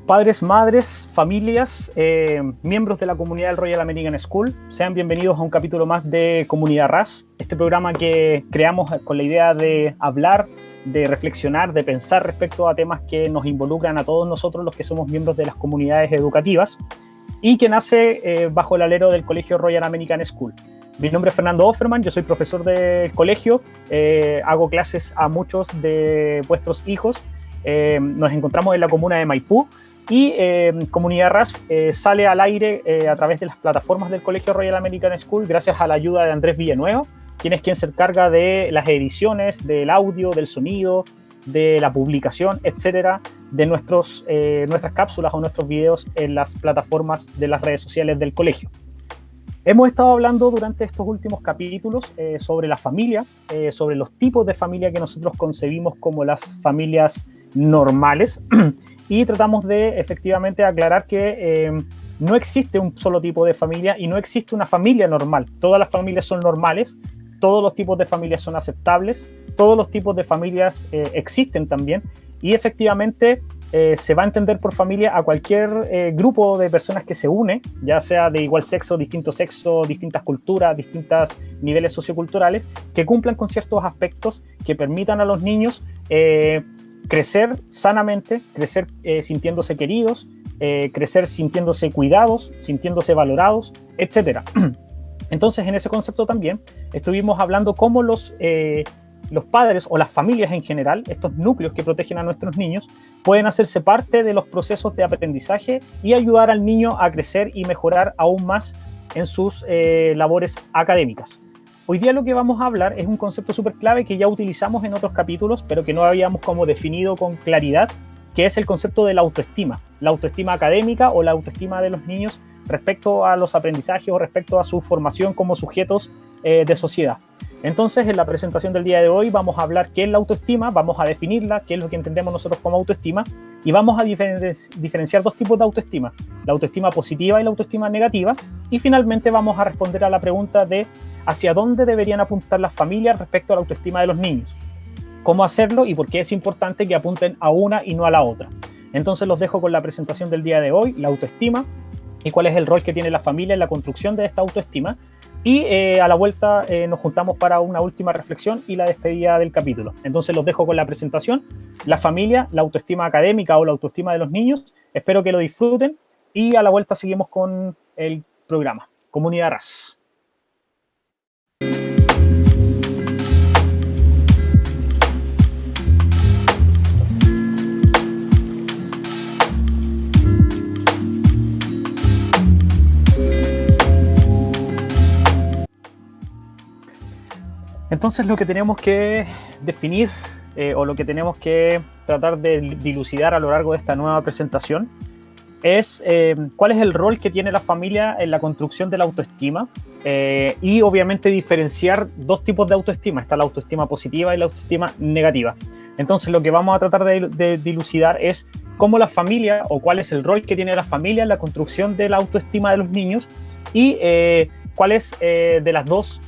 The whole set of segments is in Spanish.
Padres, madres, familias, miembros de la comunidad del Royal American School, sean bienvenidos a un capítulo más de Comunidad RAS, este programa que creamos con la idea de hablar, de reflexionar, de pensar respecto a temas que nos involucran a todos nosotros los que somos miembros de las comunidades educativas y que nace bajo el alero del Colegio Royal American School. Mi nombre es Fernando Offerman, yo soy profesor del colegio, hago clases a muchos de vuestros hijos. Nos encontramos en la comuna de Maipú y Comunidad RAS sale al aire a través de las plataformas del Colegio Royal American School gracias a la ayuda de Andrés Villanueva, quien es quien se encarga de las ediciones, del audio, del sonido, de la publicación, etcétera, de nuestras cápsulas o nuestros videos en las plataformas de las redes sociales del colegio. Hemos estado hablando durante estos últimos capítulos sobre la familia, sobre los tipos de familia que nosotros concebimos como las familias normales y tratamos de efectivamente aclarar que no existe un solo tipo de familia y no existe una familia normal. Todas las familias son normales, todos los tipos de familias son aceptables, todos los tipos de familias existen también y efectivamente se va a entender por familia a cualquier grupo de personas que se une, ya sea de igual sexo, distintas culturas, distintos niveles socioculturales, que cumplan con ciertos aspectos que permitan a los niños crecer sanamente, crecer sintiéndose queridos, crecer sintiéndose cuidados, sintiéndose valorados, etc. Entonces, en ese concepto también estuvimos hablando cómo los padres o las familias en general, estos núcleos que protegen a nuestros niños, pueden hacerse parte de los procesos de aprendizaje y ayudar al niño a crecer y mejorar aún más en sus labores académicas. Hoy día lo que vamos a hablar es un concepto súper clave que ya utilizamos en otros capítulos, pero que no habíamos como definido con claridad, que es el concepto de la autoestima académica o la autoestima de los niños respecto a los aprendizajes o respecto a su formación como sujetos de sociedad. Entonces, en la presentación del día de hoy vamos a hablar qué es la autoestima, vamos a definirla, qué es lo que entendemos nosotros como autoestima, y vamos a diferenciar dos tipos de autoestima, la autoestima positiva y la autoestima negativa, y finalmente vamos a responder a la pregunta de hacia dónde deberían apuntar las familias respecto a la autoestima de los niños, cómo hacerlo y por qué es importante que apunten a una y no a la otra. Entonces los dejo con la presentación del día de hoy, la autoestima, y cuál es el rol que tiene la familia en la construcción de esta autoestima. Y a la vuelta nos juntamos para una última reflexión y la despedida del capítulo. Entonces los dejo con la presentación, la familia, la autoestima académica o la autoestima de los niños. Espero que lo disfruten y a la vuelta seguimos con el programa. Comunidad RAS. Entonces lo que tenemos que definir o lo que tenemos que tratar de dilucidar a lo largo de esta nueva presentación es cuál es el rol que tiene la familia en la construcción de la autoestima y obviamente diferenciar dos tipos de autoestima. Está la autoestima positiva y la autoestima negativa. Entonces lo que vamos a tratar de dilucidar es cómo la familia o cuál es el rol que tiene la familia en la construcción de la autoestima de los niños y cuál es de las dos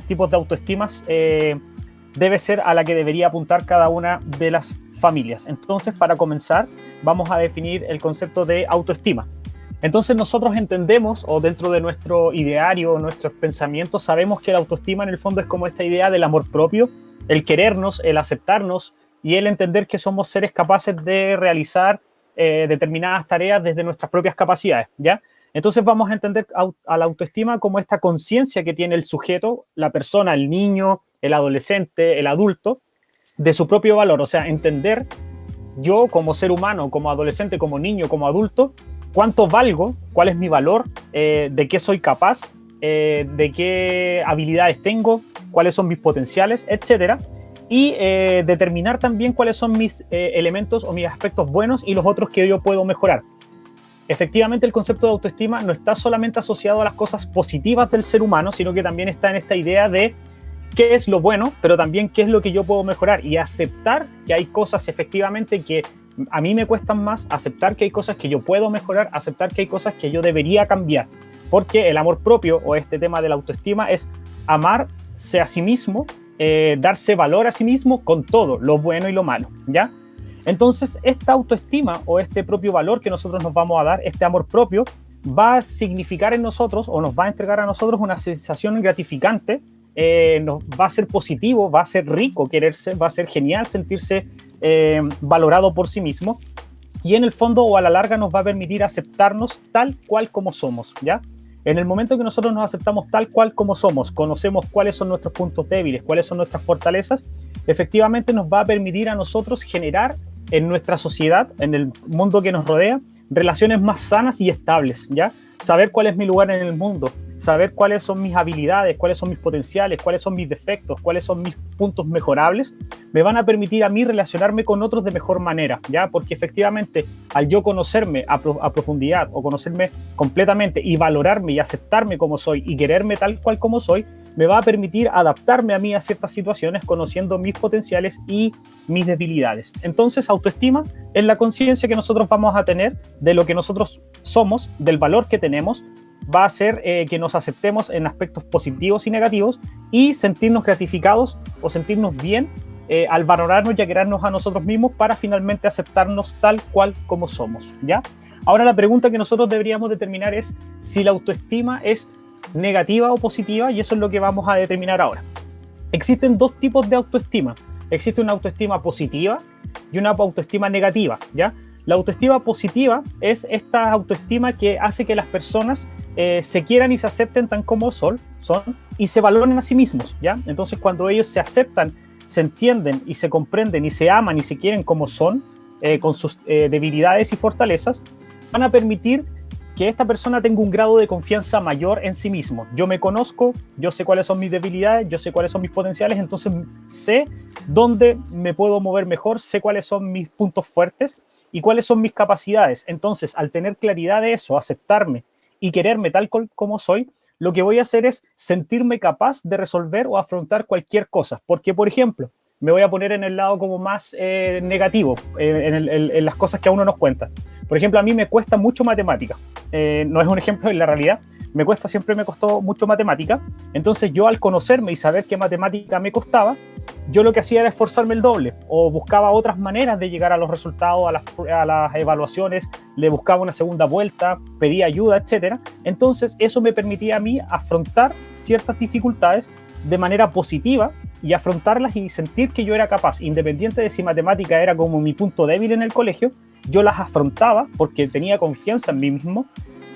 tipos de autoestimas debe ser a la que debería apuntar cada una de las familias. Entonces, para comenzar, vamos a definir el concepto de autoestima. Entonces, nosotros entendemos, o dentro de nuestro ideario, nuestros pensamientos, sabemos que la autoestima en el fondo es como esta idea del amor propio, el querernos, el aceptarnos y el entender que somos seres capaces de realizar determinadas tareas desde nuestras propias capacidades, ¿ya? Entonces vamos a entender a la autoestima como esta conciencia que tiene el sujeto, la persona, el niño, el adolescente, el adulto, de su propio valor. O sea, entender yo como ser humano, como adolescente, como niño, como adulto, cuánto valgo, cuál es mi valor, de qué soy capaz, de qué habilidades tengo, cuáles son mis potenciales, etcétera. Y determinar también cuáles son mis elementos o mis aspectos buenos y los otros que yo puedo mejorar. Efectivamente, el concepto de autoestima no está solamente asociado a las cosas positivas del ser humano, sino que también está en esta idea de qué es lo bueno, pero también qué es lo que yo puedo mejorar y aceptar que hay cosas efectivamente que a mí me cuestan más, aceptar que hay cosas que yo puedo mejorar, aceptar que hay cosas que yo debería cambiar, porque el amor propio o este tema de la autoestima es amarse a sí mismo, darse valor a sí mismo con todo, lo bueno y lo malo, ¿ya? Entonces, esta autoestima o este propio valor que nosotros nos vamos a dar, este amor propio, va a significar en nosotros o nos va a entregar a nosotros una sensación gratificante, nos va a ser positivo, va a ser rico quererse, va a ser genial sentirse valorado por sí mismo, y en el fondo o a la larga nos va a permitir aceptarnos tal cual como somos, ¿ya? En el momento que nosotros nos aceptamos tal cual como somos, conocemos cuáles son nuestros puntos débiles, cuáles son nuestras fortalezas, efectivamente nos va a permitir a nosotros generar en nuestra sociedad, en el mundo que nos rodea, relaciones más sanas y estables, ¿ya? Saber cuál es mi lugar en el mundo, saber cuáles son mis habilidades, cuáles son mis potenciales, cuáles son mis defectos, cuáles son mis puntos mejorables, me van a permitir a mí relacionarme con otros de mejor manera, ¿ya? Porque efectivamente, al yo conocerme a profundidad o conocerme completamente y valorarme y aceptarme como soy y quererme tal cual como soy, me va a permitir adaptarme a mí a ciertas situaciones conociendo mis potenciales y mis debilidades. Entonces, autoestima es la conciencia que nosotros vamos a tener de lo que nosotros somos, del valor que tenemos, va a hacer que nos aceptemos en aspectos positivos y negativos y sentirnos gratificados o sentirnos bien al valorarnos y a querernos a nosotros mismos para finalmente aceptarnos tal cual como somos, ¿ya? Ahora la pregunta que nosotros deberíamos determinar es si la autoestima es negativa o positiva, y eso es lo que vamos a determinar ahora. Existen dos tipos de autoestima. Existe una autoestima positiva y una autoestima negativa, ¿ya? La autoestima positiva es esta autoestima que hace que las personas se quieran y se acepten tan como son y se valoren a sí mismos, ¿ya? Entonces, cuando ellos se aceptan, se entienden y se comprenden y se aman y se quieren como son, con sus debilidades y fortalezas, van a permitir que esta persona tenga un grado de confianza mayor en sí mismo. Yo me conozco, yo sé cuáles son mis debilidades, yo sé cuáles son mis potenciales, entonces sé dónde me puedo mover mejor, sé cuáles son mis puntos fuertes y cuáles son mis capacidades. Entonces, al tener claridad de eso, aceptarme y quererme tal como soy, lo que voy a hacer es sentirme capaz de resolver o afrontar cualquier cosa. Porque, por ejemplo, me voy a poner en el lado como más negativo, en las cosas que a uno nos cuentan. Por ejemplo, a mí me cuesta mucho matemática. No es un ejemplo, en la realidad. Siempre me costó mucho matemática. Entonces yo, al conocerme y saber que matemática me costaba, yo lo que hacía era esforzarme el doble o buscaba otras maneras de llegar a los resultados, a las evaluaciones, le buscaba una segunda vuelta, pedía ayuda, etc. Entonces eso me permitía a mí afrontar ciertas dificultades de manera positiva y afrontarlas y sentir que yo era capaz, independiente de si matemática era como mi punto débil en el colegio, yo las afrontaba porque tenía confianza en mí mismo,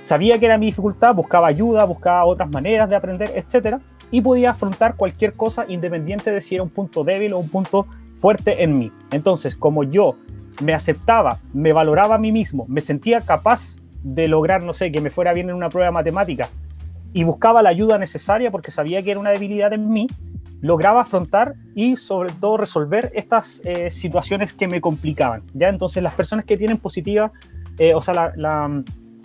sabía que era mi dificultad, buscaba ayuda, buscaba otras maneras de aprender, etcétera, y podía afrontar cualquier cosa independiente de si era un punto débil o un punto fuerte en mí. Entonces, como yo me aceptaba, me valoraba a mí mismo, me sentía capaz de lograr, no sé, que me fuera bien en una prueba de matemática y buscaba la ayuda necesaria porque sabía que era una debilidad en mí, lograba afrontar y sobre todo resolver estas situaciones que me complicaban, ¿ya? Entonces las personas que tienen positiva, la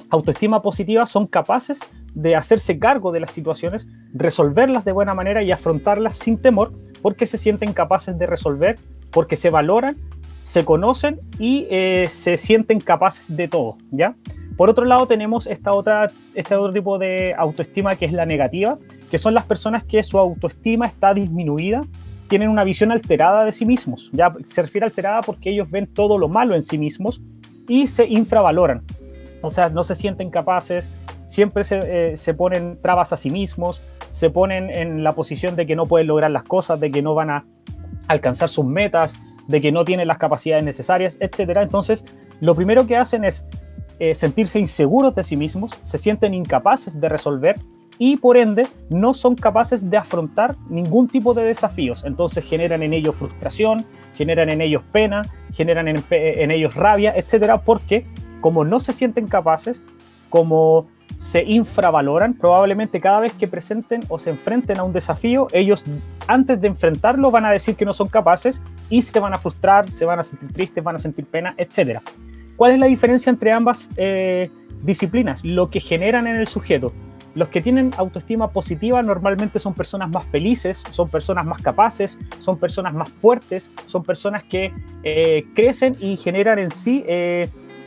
autoestima positiva son capaces de hacerse cargo de las situaciones, resolverlas de buena manera y afrontarlas sin temor porque se sienten capaces de resolver, porque se valoran, se conocen y se sienten capaces de todo, ¿ya? Por otro lado tenemos este otro tipo de autoestima que es la negativa, que son las personas que su autoestima está disminuida, tienen una visión alterada de sí mismos. Ya se refiere a alterada porque ellos ven todo lo malo en sí mismos y se infravaloran. O sea, no se sienten capaces, siempre se ponen trabas a sí mismos, se ponen en la posición de que no pueden lograr las cosas, de que no van a alcanzar sus metas, de que no tienen las capacidades necesarias, etc. Entonces, lo primero que hacen es sentirse inseguros de sí mismos, se sienten incapaces de resolver y por ende no son capaces de afrontar ningún tipo de desafíos. Entonces generan en ellos frustración, generan en ellos pena, generan en ellos rabia, etcétera, porque como no se sienten capaces, como se infravaloran, probablemente cada vez que presenten o se enfrenten a un desafío, ellos antes de enfrentarlo van a decir que no son capaces y se van a frustrar, se van a sentir tristes, van a sentir pena, etcétera. ¿Cuál es la diferencia entre ambas disciplinas? Lo que generan en el sujeto. Los que tienen autoestima positiva normalmente son personas más felices, son personas más capaces, son personas más fuertes, son personas que crecen y generan en sí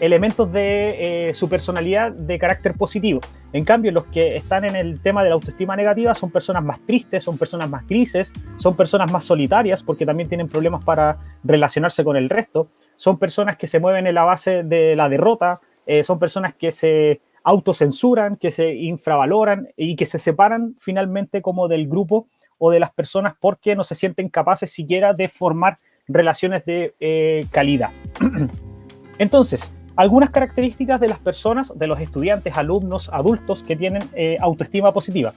elementos de su personalidad de carácter positivo. En cambio, los que están en el tema de la autoestima negativa son personas más tristes, son personas más grises, son personas más solitarias porque también tienen problemas para relacionarse con el resto, son personas que se mueven en la base de la derrota, son personas que se autocensuran, que se infravaloran y que se separan finalmente como del grupo o de las personas porque no se sienten capaces siquiera de formar relaciones de calidad. Entonces, algunas características de las personas, de los estudiantes, alumnos, adultos que tienen autoestima positiva.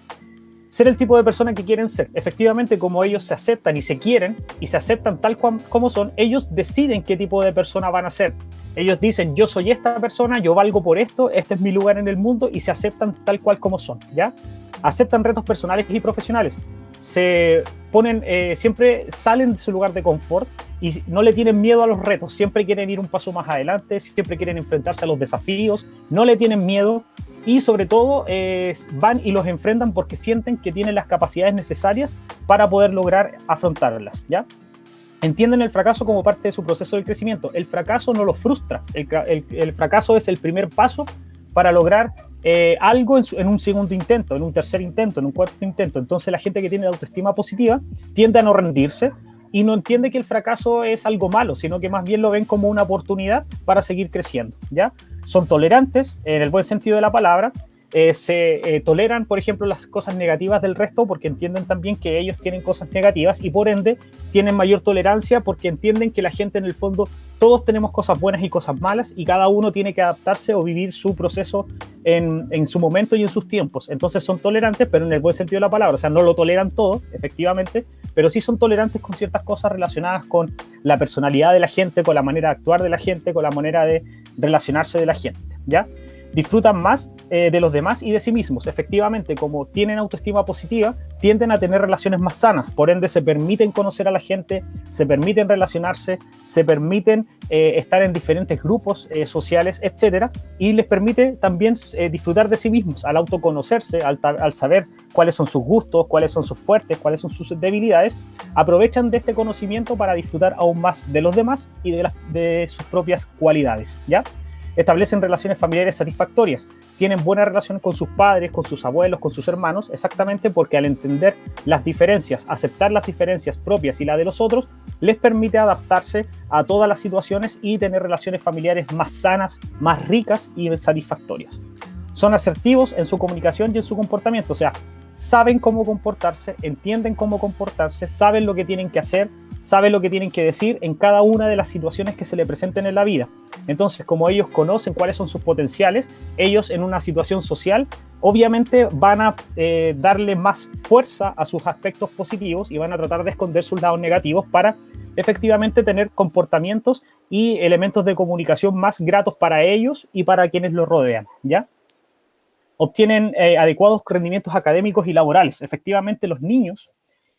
Ser el tipo de persona que quieren ser. Efectivamente, como ellos se aceptan y se quieren y se aceptan tal como son, ellos deciden qué tipo de persona van a ser. Ellos dicen, yo soy esta persona, yo valgo por esto, este es mi lugar en el mundo, y se aceptan tal cual como son, ¿ya? Aceptan retos personales y profesionales. Se ponen, siempre salen de su lugar de confort y no le tienen miedo a los retos, siempre quieren ir un paso más adelante, siempre quieren enfrentarse a los desafíos, no le tienen miedo y sobre todo van y los enfrentan porque sienten que tienen las capacidades necesarias para poder lograr afrontarlas, ¿ya? Entienden el fracaso como parte de su proceso de crecimiento. El fracaso no los frustra, el fracaso es el primer paso para lograr algo en un segundo intento, en un tercer intento, en un cuarto intento. Entonces la gente que tiene autoestima positiva tiende a no rendirse y no entiende que el fracaso es algo malo, sino que más bien lo ven como una oportunidad para seguir creciendo, ¿ya? Son tolerantes, en el buen sentido de la palabra, toleran, por ejemplo, las cosas negativas del resto porque entienden también que ellos tienen cosas negativas y por ende tienen mayor tolerancia porque entienden que la gente en el fondo, todos tenemos cosas buenas y cosas malas y cada uno tiene que adaptarse o vivir su proceso en su momento y en sus tiempos. Entonces son tolerantes, pero en el buen sentido de la palabra, o sea, no lo toleran todo, efectivamente, pero sí son tolerantes con ciertas cosas relacionadas con la personalidad de la gente, con la manera de actuar de la gente, con la manera de relacionarse de la gente, ¿ya? Disfrutan más de los demás y de sí mismos. Efectivamente, como tienen autoestima positiva, tienden a tener relaciones más sanas, por ende se permiten conocer a la gente, se permiten relacionarse, se permiten estar en diferentes grupos sociales, etcétera, y les permite también disfrutar de sí mismos, al autoconocerse, al saber cuáles son sus gustos, cuáles son sus fuertes, cuáles son sus debilidades, aprovechan de este conocimiento para disfrutar aún más de los demás y de sus propias cualidades, ¿ya? Establecen relaciones familiares satisfactorias, tienen buena relación con sus padres, con sus abuelos, con sus hermanos, exactamente porque al entender las diferencias, aceptar las diferencias propias y las de los otros, les permite adaptarse a todas las situaciones y tener relaciones familiares más sanas, más ricas y satisfactorias. Son asertivos en su comunicación y en su comportamiento, o sea, saben cómo comportarse, entienden cómo comportarse, saben lo que tienen que hacer, saben lo que tienen que decir en cada una de las situaciones que se le presenten en la vida. Entonces, como ellos conocen cuáles son sus potenciales, ellos en una situación social, obviamente van a darle más fuerza a sus aspectos positivos y van a tratar de esconder sus lados negativos para efectivamente tener comportamientos y elementos de comunicación más gratos para ellos y para quienes los rodean, ¿ya? Obtienen adecuados rendimientos académicos y laborales. Efectivamente, los niños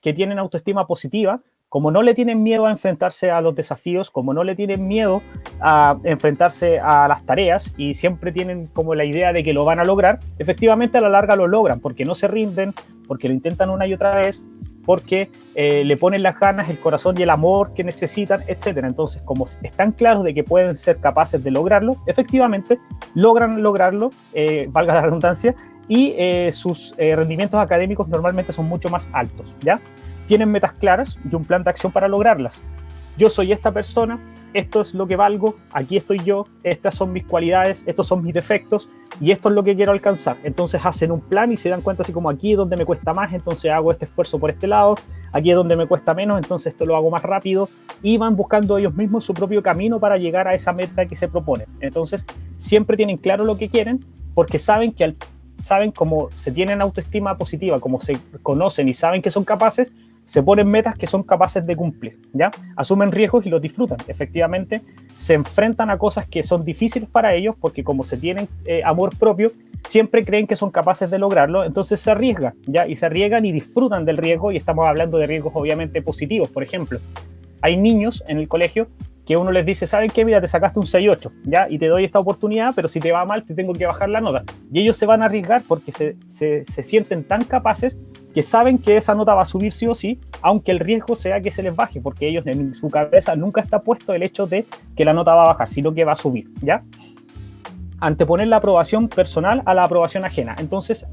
que tienen autoestima positiva, como no le tienen miedo a enfrentarse a los desafíos, como no le tienen miedo a enfrentarse a las tareas y siempre tienen como la idea de que lo van a lograr, efectivamente a la larga lo logran, porque no se rinden, porque lo intentan una y otra vez, porque le ponen las ganas, el corazón y el amor que necesitan, etc. Entonces, como están claros de que pueden ser capaces de lograrlo, efectivamente logran lograrlo, valga la redundancia, y sus rendimientos académicos normalmente son mucho más altos, ¿ya? Tienen metas claras y un plan de acción para lograrlas. Yo soy esta persona, esto es lo que valgo, aquí estoy yo, estas son mis cualidades, estos son mis defectos y esto es lo que quiero alcanzar. Entonces hacen un plan y se dan cuenta así como aquí es donde me cuesta más, entonces hago este esfuerzo por este lado, aquí es donde me cuesta menos, entonces esto lo hago más rápido y van buscando ellos mismos su propio camino para llegar a esa meta que se proponen. Entonces siempre tienen claro lo que quieren porque saben que saben cómo se tienen autoestima positiva, como se conocen y saben que son capaces, se ponen metas que son capaces de cumplir, ¿ya? Asumen riesgos y los disfrutan. Efectivamente, se enfrentan a cosas que son difíciles para ellos porque como se tienen amor propio, siempre creen que son capaces de lograrlo, entonces se arriesgan, ¿ya? Y se arriesgan y disfrutan del riesgo y estamos hablando de riesgos obviamente positivos. Por ejemplo, hay niños en el colegio que uno les dice, ¿saben qué? Mira, te sacaste un 6-8, ¿ya? Y te doy esta oportunidad, pero si te va mal te tengo que bajar la nota. Y ellos se van a arriesgar porque se sienten tan capaces que saben que esa nota va a subir sí o sí, aunque el riesgo sea que se les baje, porque ellos en su cabeza nunca está puesto el hecho de que la nota va a bajar, sino que va a subir, ¿ya? Anteponer la aprobación personal a la aprobación ajena. Entonces,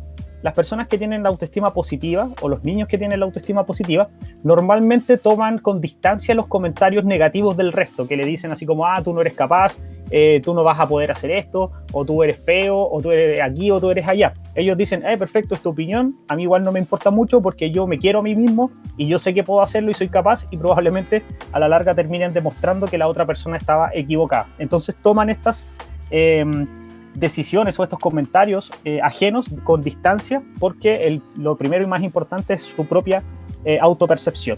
las personas que tienen la autoestima positiva o los niños que tienen la autoestima positiva normalmente toman con distancia los comentarios negativos del resto, que le dicen así como, tú no eres capaz, tú no vas a poder hacer esto, o tú eres feo, o tú eres aquí, o tú eres allá. Ellos dicen, perfecto, es tu opinión, a mí igual no me importa mucho porque yo me quiero a mí mismo y yo sé que puedo hacerlo y soy capaz, y probablemente a la larga terminen demostrando que la otra persona estaba equivocada. Entonces toman estas decisiones o estos comentarios ajenos con distancia, porque lo primero y más importante es su propia autopercepción.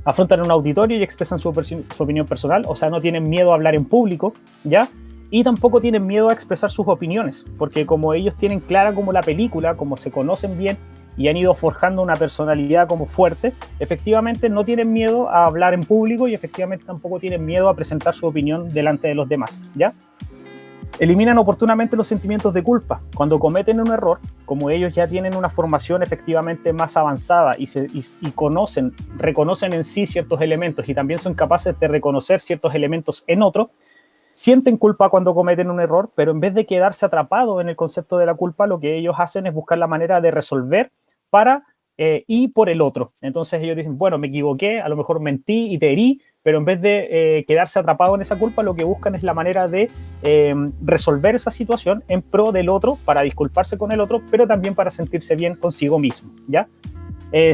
Afrontan un auditorio y expresan su opinión personal, o sea, no tienen miedo a hablar en público, ¿ya? Y tampoco tienen miedo a expresar sus opiniones, porque como ellos tienen clara como la película, como se conocen bien y han ido forjando una personalidad como fuerte, efectivamente no tienen miedo a hablar en público y efectivamente tampoco tienen miedo a presentar su opinión delante de los demás, ¿ya? Eliminan oportunamente los sentimientos de culpa. Cuando cometen un error, como ellos ya tienen una formación efectivamente más avanzada y reconocen en sí ciertos elementos y también son capaces de reconocer ciertos elementos en otro, sienten culpa cuando cometen un error, pero en vez de quedarse atrapados en el concepto de la culpa, lo que ellos hacen es buscar la manera de resolver para y por el otro. Entonces ellos dicen, bueno, me equivoqué, a lo mejor mentí y te herí, pero en vez de quedarse atrapado en esa culpa, lo que buscan es la manera de resolver esa situación en pro del otro, para disculparse con el otro, pero también para sentirse bien consigo mismo, ¿ya?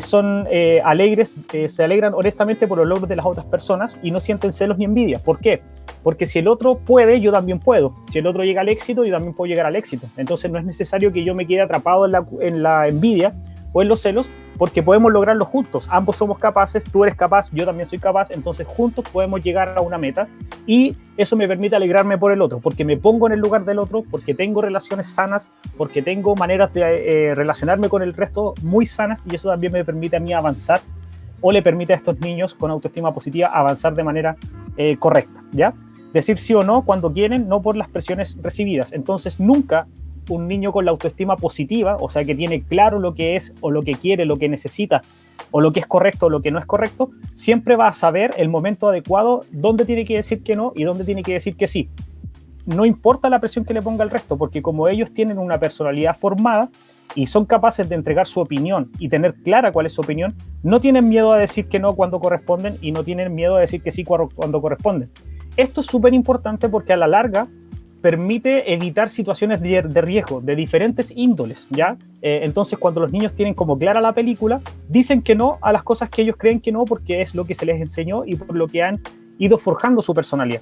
Son alegres, se alegran honestamente por los logros de las otras personas y no sienten celos ni envidia. ¿Por qué? Porque si el otro puede, yo también puedo. Si el otro llega al éxito, yo también puedo llegar al éxito. Entonces no es necesario que yo me quede atrapado en la envidia o en los celos, porque podemos lograrlo juntos. Ambos somos capaces, tú eres capaz, yo también soy capaz, entonces juntos podemos llegar a una meta y eso me permite alegrarme por el otro, porque me pongo en el lugar del otro, porque tengo relaciones sanas, porque tengo maneras de relacionarme con el resto muy sanas, y eso también me permite a mí avanzar, o le permite a estos niños con autoestima positiva avanzar de manera correcta, ¿ya? Decir sí o no cuando quieren, no por las presiones recibidas. Entonces nunca un niño con la autoestima positiva, o sea, que tiene claro lo que es o lo que quiere, lo que necesita, o lo que es correcto o lo que no es correcto, siempre va a saber el momento adecuado dónde tiene que decir que no y dónde tiene que decir que sí. No importa la presión que le ponga el resto, porque como ellos tienen una personalidad formada y son capaces de entregar su opinión y tener clara cuál es su opinión, no tienen miedo a decir que no cuando corresponden y no tienen miedo a decir que sí cuando corresponden. Esto es súper importante porque a la larga permite evitar situaciones de riesgo de diferentes índoles, ¿ya? Entonces, cuando los niños tienen como clara la película, dicen que no a las cosas que ellos creen que no, porque es lo que se les enseñó y por lo que han ido forjando su personalidad.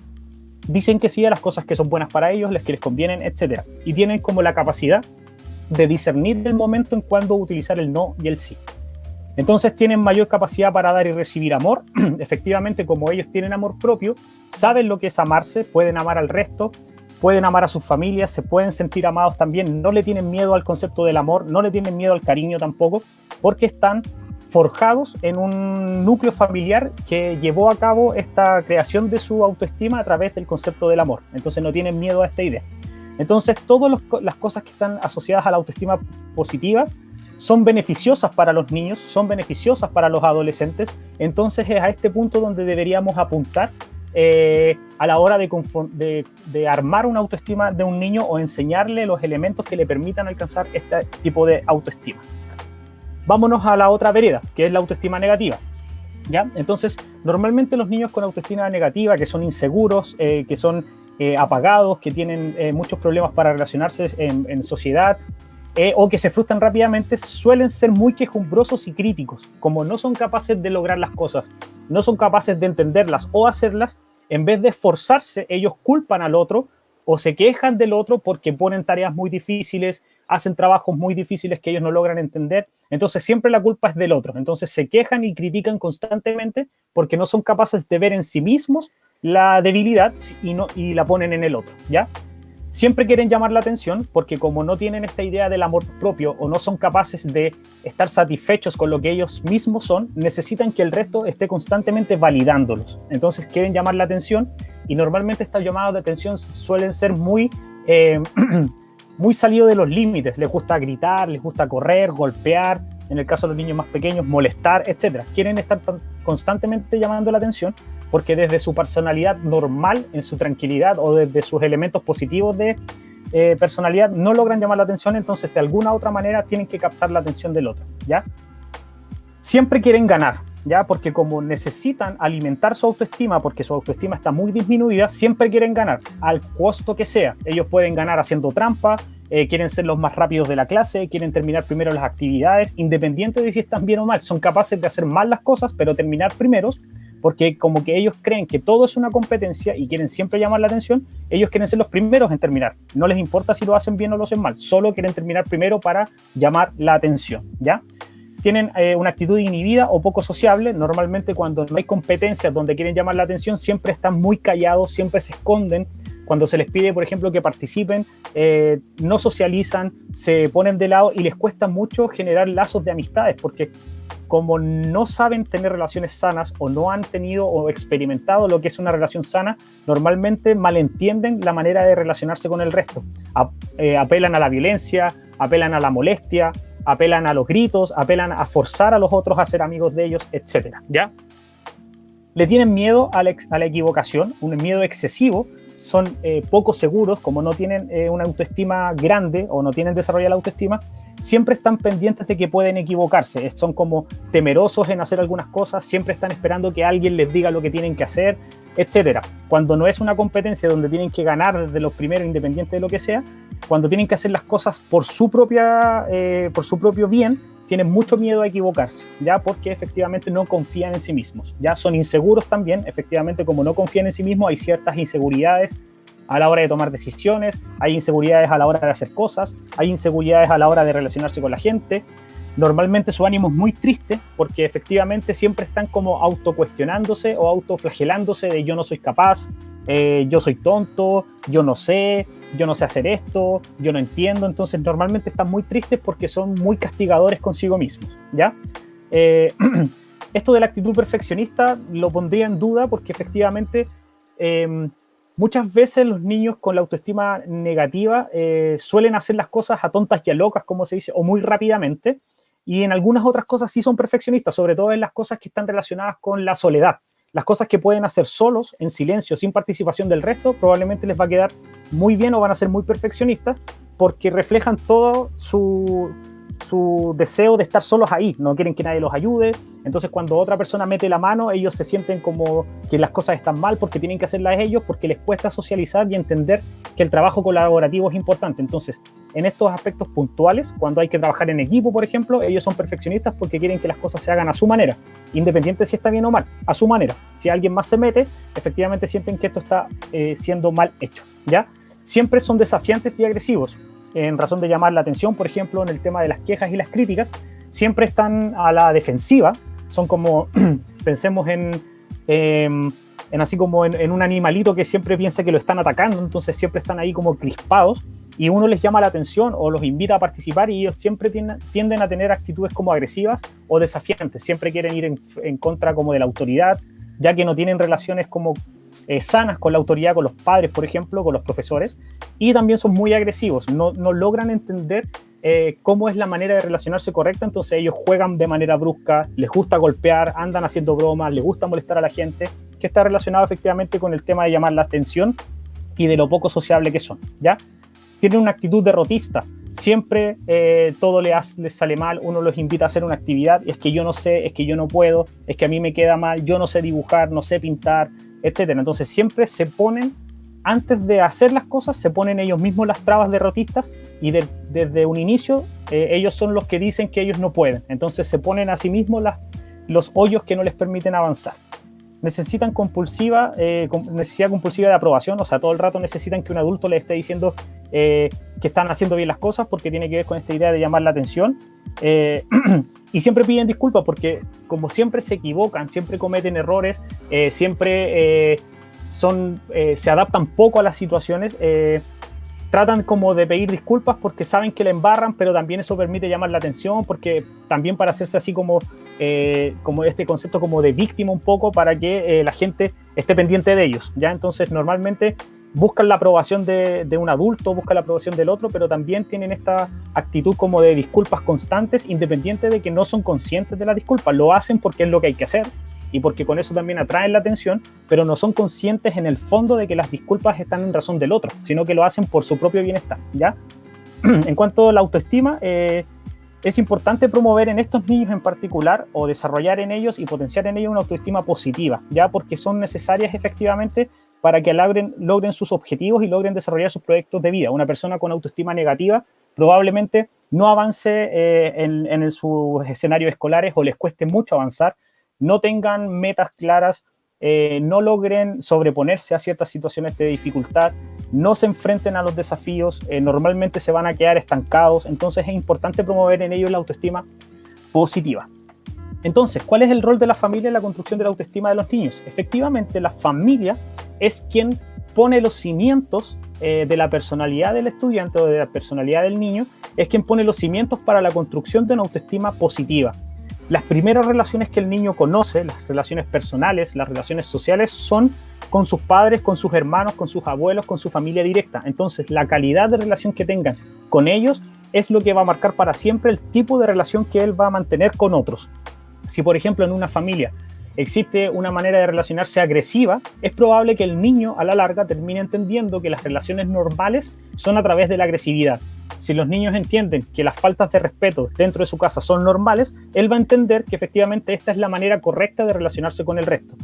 Dicen que sí a las cosas que son buenas para ellos, las que les convienen, etc. Y tienen como la capacidad de discernir el momento en cuando utilizar el no y el sí. Entonces tienen mayor capacidad para dar y recibir amor. Efectivamente, como ellos tienen amor propio, saben lo que es amarse, pueden amar al resto, pueden amar a sus familias, se pueden sentir amados también, no le tienen miedo al concepto del amor, no le tienen miedo al cariño tampoco, porque están forjados en un núcleo familiar que llevó a cabo esta creación de su autoestima a través del concepto del amor. Entonces no tienen miedo a esta idea. Entonces todas las cosas que están asociadas a la autoestima positiva son beneficiosas para los niños, son beneficiosas para los adolescentes. Entonces es a este punto donde deberíamos apuntar a la hora de armar una autoestima de un niño o enseñarle los elementos que le permitan alcanzar este tipo de autoestima. Vámonos a la otra vereda, que es la autoestima negativa, ¿ya? Entonces, normalmente los niños con autoestima negativa, que son inseguros, que son apagados, que tienen muchos problemas para relacionarse en sociedad, o que se frustran rápidamente, suelen ser muy quejumbrosos y críticos. Como no son capaces de lograr las cosas, no son capaces de entenderlas o hacerlas, en vez de esforzarse, ellos culpan al otro o se quejan del otro porque ponen tareas muy difíciles, hacen trabajos muy difíciles que ellos no logran entender. Entonces siempre la culpa es del otro. Entonces se quejan y critican constantemente porque no son capaces de ver en sí mismos la debilidad y la ponen en el otro, ¿ya? Siempre quieren llamar la atención porque como no tienen esta idea del amor propio o no son capaces de estar satisfechos con lo que ellos mismos son, necesitan que el resto esté constantemente validándolos. Entonces quieren llamar la atención y normalmente estos llamados de atención suelen ser muy salidos de los límites. Les gusta gritar, les gusta correr, golpear, en el caso de los niños más pequeños, molestar, etc. Quieren estar constantemente llamando la atención porque desde su personalidad normal, en su tranquilidad o desde sus elementos positivos de personalidad no logran llamar la atención, entonces de alguna u otra manera tienen que captar la atención del otro, ¿ya? Siempre quieren ganar, ¿ya? Porque como necesitan alimentar su autoestima, porque su autoestima está muy disminuida, siempre quieren ganar, al costo que sea. Ellos pueden ganar haciendo trampa, quieren ser los más rápidos de la clase, quieren terminar primero las actividades, independiente de si están bien o mal. Son capaces de hacer mal las cosas, pero terminar primeros, porque como que ellos creen que todo es una competencia y quieren siempre llamar la atención, ellos quieren ser los primeros en terminar. No les importa si lo hacen bien o lo hacen mal, solo quieren terminar primero para llamar la atención, ¿ya? Tienen una actitud inhibida o poco sociable. Normalmente cuando no hay competencias donde quieren llamar la atención, siempre están muy callados, siempre se esconden. Cuando se les pide, por ejemplo, que participen, no socializan, se ponen de lado y les cuesta mucho generar lazos de amistades, porque como no saben tener relaciones sanas o no han tenido o experimentado lo que es una relación sana, normalmente malentienden la manera de relacionarse con el resto. Apelan a la violencia, apelan a la molestia, apelan a los gritos, apelan a forzar a los otros a ser amigos de ellos, etc. ¿Ya? Le tienen miedo a la equivocación, un miedo excesivo, son poco seguros, como no tienen una autoestima grande o no tienen desarrollada la autoestima, siempre están pendientes de que pueden equivocarse, son como temerosos en hacer algunas cosas, siempre están esperando que alguien les diga lo que tienen que hacer, etc. Cuando no es una competencia donde tienen que ganar desde los primeros, independiente de lo que sea, cuando tienen que hacer las cosas por su propio bien, tienen mucho miedo a equivocarse, ¿ya? Porque efectivamente no confían en sí mismos, ¿ya? Son inseguros también, efectivamente, como no confían en sí mismos, hay ciertas inseguridades a la hora de tomar decisiones, hay inseguridades a la hora de hacer cosas, hay inseguridades a la hora de relacionarse con la gente. Normalmente su ánimo es muy triste porque efectivamente siempre están como autocuestionándose o autoflagelándose de yo no soy capaz, yo soy tonto, yo no sé hacer esto, yo no entiendo. Entonces normalmente están muy tristes porque son muy castigadores consigo mismos, ¿ya? Esto de la actitud perfeccionista lo pondría en duda porque efectivamente muchas veces los niños con la autoestima negativa suelen hacer las cosas a tontas y a locas, como se dice, o muy rápidamente, y en algunas otras cosas sí son perfeccionistas, sobre todo en las cosas que están relacionadas con la soledad. Las cosas que pueden hacer solos, en silencio, sin participación del resto, probablemente les va a quedar muy bien o van a ser muy perfeccionistas porque reflejan todo su deseo de estar solos ahí, no quieren que nadie los ayude. Entonces cuando otra persona mete la mano, ellos se sienten como que las cosas están mal porque tienen que hacerlas ellos, porque les cuesta socializar y entender que el trabajo colaborativo es importante. Entonces en estos aspectos puntuales, cuando hay que trabajar en equipo, por ejemplo, ellos son perfeccionistas porque quieren que las cosas se hagan a su manera, independiente si está bien o mal, a su manera. Si alguien más se mete, efectivamente sienten que esto está siendo mal hecho, ¿ya? Siempre son desafiantes y agresivos en razón de llamar la atención. Por ejemplo, en el tema de las quejas y las críticas, siempre están a la defensiva, son como, pensemos en así como en un animalito que siempre piensa que lo están atacando, entonces siempre están ahí como crispados, y uno les llama la atención o los invita a participar y ellos siempre tienden a tener actitudes como agresivas o desafiantes, siempre quieren ir en contra como de la autoridad, ya que no tienen relaciones como sanas con la autoridad, con los padres, por ejemplo, con los profesores, y también son muy agresivos, no logran entender cómo es la manera de relacionarse correcta, entonces ellos juegan de manera brusca, les gusta golpear, andan haciendo bromas, les gusta molestar a la gente, que está relacionado efectivamente con el tema de llamar la atención y de lo poco sociable que son, ¿ya? Tienen una actitud derrotista, siempre todo les sale mal, uno los invita a hacer una actividad y es que yo no sé, es que yo no puedo, es que a mí me queda mal, yo no sé dibujar, no sé pintar, etcétera. Entonces siempre se ponen, antes de hacer las cosas, se ponen ellos mismos las trabas derrotistas y desde un inicio ellos son los que dicen que ellos no pueden. Entonces se ponen a sí mismos los hoyos que no les permiten avanzar. Necesidad compulsiva de aprobación, o sea, todo el rato necesitan que un adulto les esté diciendo que están haciendo bien las cosas, porque tiene que ver con esta idea de llamar la atención, y siempre piden disculpas porque como siempre se equivocan, siempre cometen errores, siempre se adaptan poco a las situaciones, tratan como de pedir disculpas porque saben que la embarran, pero también eso permite llamar la atención, porque también para hacerse así como este concepto como de víctima un poco, para que la gente esté pendiente de ellos, ¿ya? Entonces normalmente buscan la aprobación de un adulto, buscan la aprobación del otro, pero también tienen esta actitud como de disculpas constantes, independiente de que no son conscientes de la disculpa, lo hacen porque es lo que hay que hacer, y porque con eso también atraen la atención, pero no son conscientes en el fondo de que las disculpas están en razón del otro, sino que lo hacen por su propio bienestar, ¿ya? En cuanto a la autoestima, es importante promover en estos niños en particular o desarrollar en ellos y potenciar en ellos una autoestima positiva, ya porque son necesarias efectivamente para que logren sus objetivos y logren desarrollar sus proyectos de vida. Una persona con autoestima negativa probablemente no avance en sus escenarios escolares o les cueste mucho avanzar, no tengan metas claras, no logren sobreponerse a ciertas situaciones de dificultad, no se enfrenten a los desafíos, normalmente se van a quedar estancados. Entonces es importante promover en ellos la autoestima positiva. Entonces, ¿cuál es el rol de la familia en la construcción de la autoestima de los niños? Efectivamente, la familia es quien pone los cimientos de la personalidad del estudiante o de la personalidad del niño, es quien pone los cimientos para la construcción de una autoestima positiva. Las primeras relaciones que el niño conoce, las relaciones personales, las relaciones sociales, son con sus padres, con sus hermanos, con sus abuelos, con su familia directa. Entonces, la calidad de relación que tengan con ellos es lo que va a marcar para siempre el tipo de relación que él va a mantener con otros. Si, por ejemplo, en una familia existe una manera de relacionarse agresiva, es probable que el niño a la larga termine entendiendo que las relaciones normales son a través de la agresividad. Si los niños entienden que las faltas de respeto dentro de su casa son normales, él va a entender que efectivamente esta es la manera correcta de relacionarse con el resto.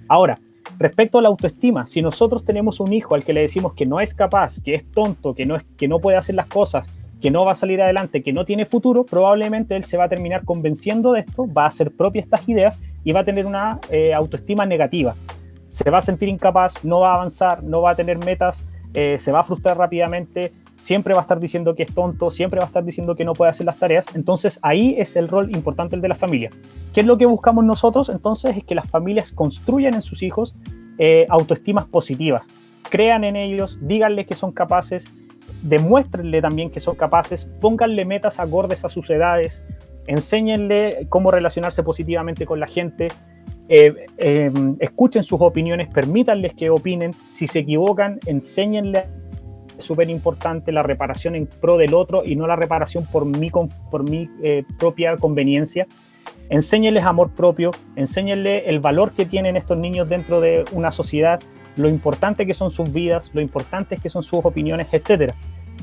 Ahora, respecto a la autoestima, si nosotros tenemos un hijo al que le decimos que no es capaz, que es tonto, que no puede hacer las cosas, que no va a salir adelante, que no tiene futuro, probablemente él se va a terminar convenciendo de esto, va a hacer propia estas ideas y va a tener una autoestima negativa. Se va a sentir incapaz, no va a avanzar, no va a tener metas, se va a frustrar rápidamente, siempre va a estar diciendo que es tonto, siempre va a estar diciendo que no puede hacer las tareas. Entonces ahí es el rol importante el de la familia. ¿Qué es lo que buscamos nosotros? Entonces es que las familias construyan en sus hijos autoestimas positivas, crean en ellos, díganles que son capaces, demuéstrenle también que son capaces, pónganle metas acordes a sus edades, enséñenle cómo relacionarse positivamente con la gente, escuchen sus opiniones, permítanles que opinen, si se equivocan, enséñenle. Es súper importante la reparación en pro del otro y no la reparación por mi propia conveniencia. Enséñenles amor propio, enséñenles el valor que tienen estos niños dentro de una sociedad, lo importante que son sus vidas, lo importante que son sus opiniones, etc.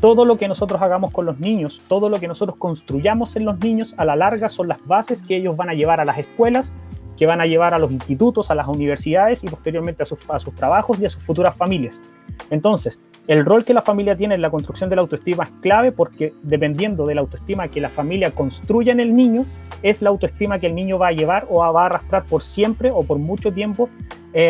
Todo lo que nosotros hagamos con los niños, todo lo que nosotros construyamos en los niños, a la larga son las bases que ellos van a llevar a las escuelas, que van a llevar a los institutos, a las universidades y posteriormente a sus trabajos y a sus futuras familias. Entonces, el rol que la familia tiene en la construcción de la autoestima es clave porque dependiendo de la autoestima que la familia construya en el niño, es la autoestima que el niño va a llevar o va a arrastrar por siempre o por mucho tiempo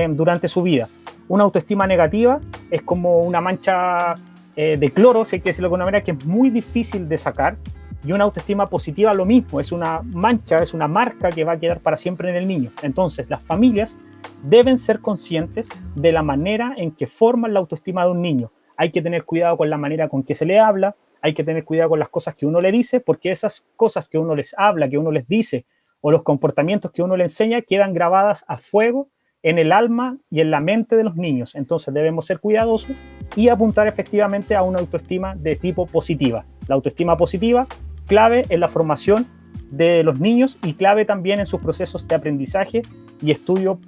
durante su vida. Una autoestima negativa es como una mancha de cloro, si hay que decirlo de alguna manera, que es muy difícil de sacar. Y una autoestima positiva lo mismo, es una mancha, es una marca que va a quedar para siempre en el niño. Entonces, las familias deben ser conscientes de la manera en que forman la autoestima de un niño. Hay que tener cuidado con la manera con que se le habla, hay que tener cuidado con las cosas que uno le dice, porque esas cosas que uno les habla, que uno les dice, o los comportamientos que uno le enseña, quedan grabadas a fuego en el alma y en la mente de los niños. Entonces debemos ser cuidadosos y apuntar efectivamente a una autoestima de tipo positiva. La autoestima positiva, clave en la formación de los niños y clave también en sus procesos de aprendizaje y estudio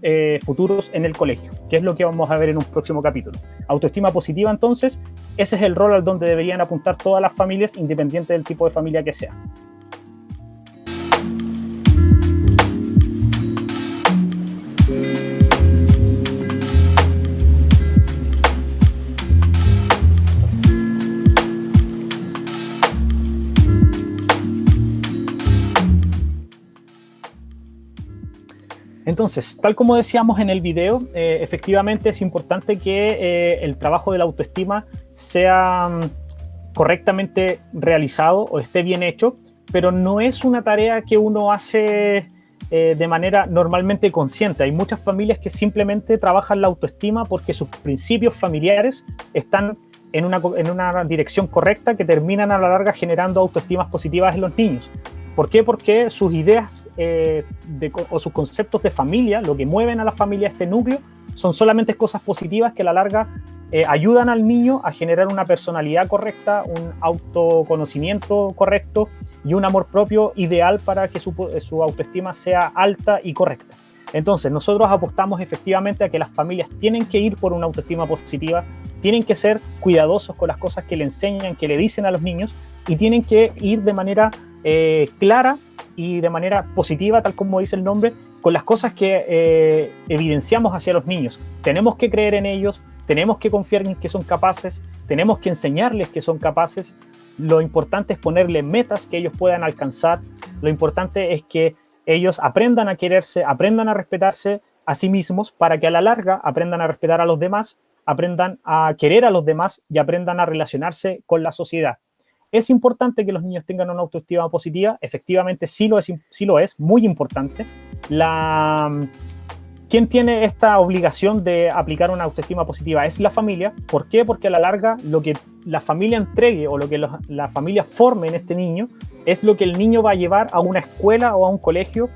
futuros en el colegio, que es lo que vamos a ver en un próximo capítulo. Autoestima positiva, entonces, ese es el rol al donde deberían apuntar todas las familias, independiente del tipo de familia que sea. Entonces, tal como decíamos en el video, efectivamente es importante que el trabajo de la autoestima sea correctamente realizado o esté bien hecho, pero no es una tarea que uno hace de manera normalmente consciente. Hay muchas familias que simplemente trabajan la autoestima porque sus principios familiares están en una dirección correcta que terminan a la larga generando autoestimas positivas en los niños. ¿Por qué? Porque sus ideas o sus conceptos de familia, lo que mueven a la familia, este núcleo, son solamente cosas positivas que a la larga ayudan al niño a generar una personalidad correcta, un autoconocimiento correcto y un amor propio ideal para que su autoestima sea alta y correcta. Entonces, nosotros apostamos efectivamente a que las familias tienen que ir por una autoestima positiva, tienen que ser cuidadosos con las cosas que le enseñan, que le dicen a los niños, y tienen que ir de manera clara y de manera positiva, tal como dice el nombre, con las cosas que evidenciamos hacia los niños. Tenemos que creer en ellos, tenemos que confiar en que son capaces, tenemos que enseñarles que son capaces. Lo importante es ponerles metas que ellos puedan alcanzar. Lo importante es que ellos aprendan a quererse, aprendan a respetarse a sí mismos, para que a la larga aprendan a respetar a los demás, aprendan a querer a los demás y aprendan a relacionarse con la sociedad. ¿Es importante que los niños tengan una autoestima positiva? Efectivamente, sí lo es, muy importante. ¿Quién tiene esta obligación de aplicar una autoestima positiva? Es la familia. ¿Por qué? Porque a la larga lo que la familia entregue o lo que la familia forme en este niño es lo que el niño va a llevar a una escuela o a un colegio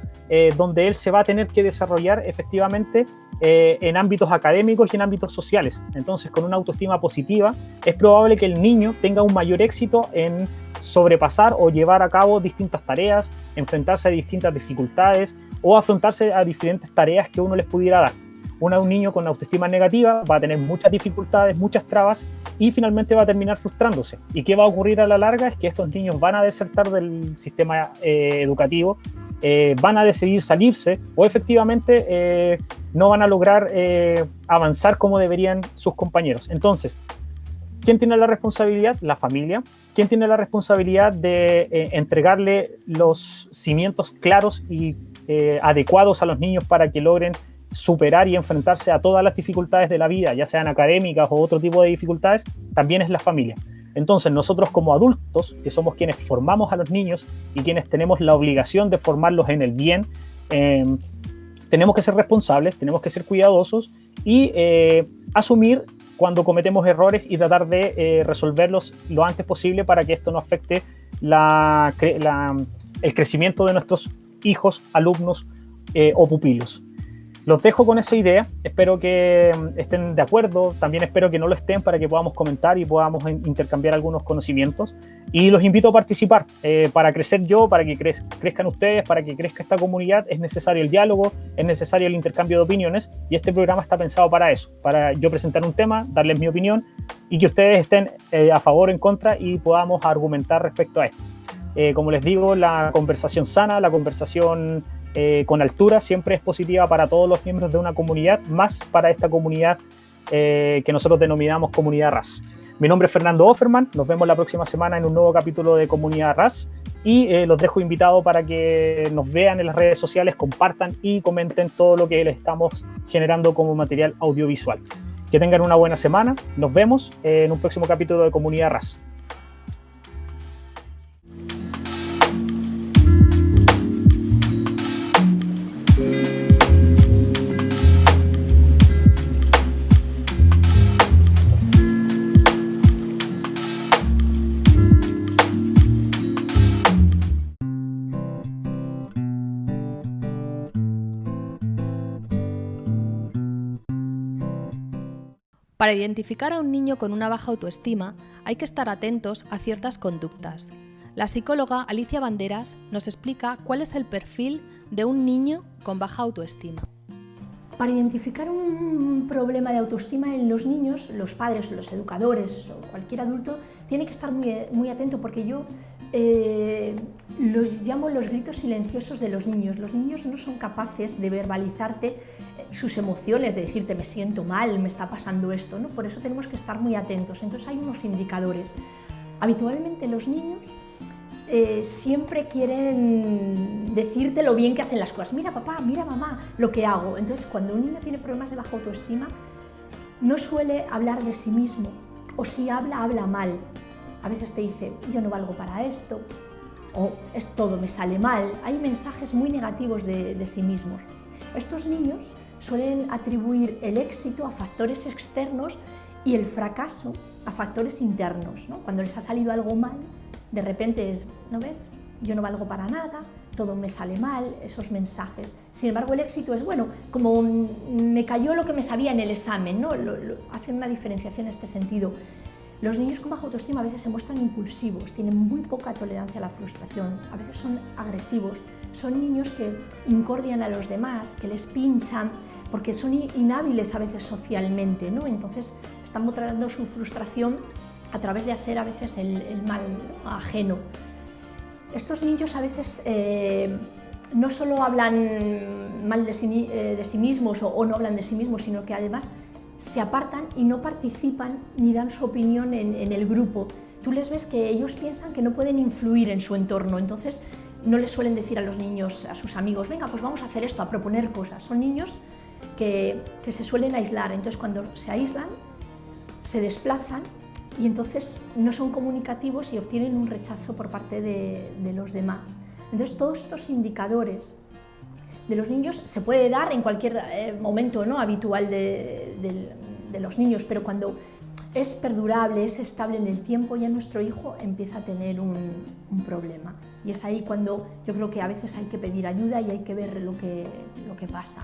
donde él se va a tener que desarrollar efectivamente en ámbitos académicos y en ámbitos sociales. Entonces, con una autoestima positiva, es probable que el niño tenga un mayor éxito en sobrepasar o llevar a cabo distintas tareas, enfrentarse a distintas dificultades o afrontarse a diferentes tareas que uno les pudiera dar. Un niño con autoestima negativa va a tener muchas dificultades, muchas trabas y finalmente va a terminar frustrándose. ¿Y qué va a ocurrir a la larga? Es que estos niños van a desertar del sistema educativo, van a decidir salirse o efectivamente no van a lograr avanzar como deberían sus compañeros. Entonces, ¿quién tiene la responsabilidad? La familia. ¿Quién tiene la responsabilidad de entregarle los cimientos claros y adecuados a los niños para que logren superar y enfrentarse a todas las dificultades de la vida, ya sean académicas o otro tipo de dificultades? También es la familia. Entonces, nosotros como adultos, que somos quienes formamos a los niños y quienes tenemos la obligación de formarlos en el bien, tenemos que ser responsables, tenemos que ser cuidadosos y asumir cuando cometemos errores y tratar de resolverlos lo antes posible para que esto no afecte el crecimiento de nuestros hijos, alumnos o pupilos. Los dejo con esa idea, espero que estén de acuerdo, también espero que no lo estén para que podamos comentar y podamos intercambiar algunos conocimientos, y los invito a participar. Para crecer yo, para que crezcan ustedes, para que crezca esta comunidad, es necesario el diálogo, es necesario el intercambio de opiniones, y este programa está pensado para eso, para yo presentar un tema, darles mi opinión y que ustedes estén a favor o en contra y podamos argumentar respecto a esto. Como les digo, la conversación sana, la conversación con altura siempre es positiva para todos los miembros de una comunidad, más para esta comunidad que nosotros denominamos Comunidad RAS. Mi nombre es Fernando Offerman, nos vemos la próxima semana en un nuevo capítulo de Comunidad RAS y los dejo invitados para que nos vean en las redes sociales, compartan y comenten todo lo que les estamos generando como material audiovisual. Que tengan una buena semana, nos vemos en un próximo capítulo de Comunidad RAS. Para identificar a un niño con una baja autoestima, hay que estar atentos a ciertas conductas. La psicóloga Alicia Banderas nos explica cuál es el perfil de un niño con baja autoestima. Para identificar un problema de autoestima en los niños, los padres, los educadores o cualquier adulto tiene que estar muy atento, porque yo los llamo los gritos silenciosos de los niños. Los niños no son capaces de verbalizarte sus emociones, de decirte me siento mal, me está pasando esto, ¿no? Por eso tenemos que estar muy atentos. Entonces hay unos indicadores. Habitualmente los niños siempre quieren decirte lo bien que hacen las cosas. Mira papá, mira mamá, lo que hago. Entonces cuando un niño tiene problemas de baja autoestima no suele hablar de sí mismo, o si habla, habla mal. A veces te dice yo no valgo para esto, o todo me sale mal. Hay mensajes muy negativos de sí mismos. Estos niños suelen atribuir el éxito a factores externos y el fracaso a factores internos, ¿no? Cuando les ha salido algo mal, de repente es, ¿no ves? Yo no valgo para nada, todo me sale mal, esos mensajes. Sin embargo, el éxito es, bueno, como me cayó lo que me sabía en el examen, ¿no? Hacen una diferenciación en este sentido. Los niños con baja autoestima a veces se muestran impulsivos, tienen muy poca tolerancia a la frustración, a veces son agresivos, son niños que incordian a los demás, que les pinchan, porque son inhábiles a veces socialmente, ¿no? Entonces están mostrando su frustración a través de hacer a veces el mal ajeno. Estos niños a veces no solo hablan mal de sí mismos o no hablan de sí mismos, sino que además se apartan y no participan ni dan su opinión en el grupo. Tú les ves que ellos piensan que no pueden influir en su entorno, entonces no les suelen decir a los niños, a sus amigos, venga, pues vamos a hacer esto, a proponer cosas. Son niños que se suelen aislar, entonces cuando se aíslan, se desplazan y entonces no son comunicativos y obtienen un rechazo por parte de los demás. Entonces todos estos indicadores de los niños se puede dar en cualquier momento, ¿no?, habitual de los niños, pero cuando es perdurable, es estable en el tiempo, ya nuestro hijo empieza a tener un problema. Y es ahí cuando yo creo que a veces hay que pedir ayuda y hay que ver lo que pasa.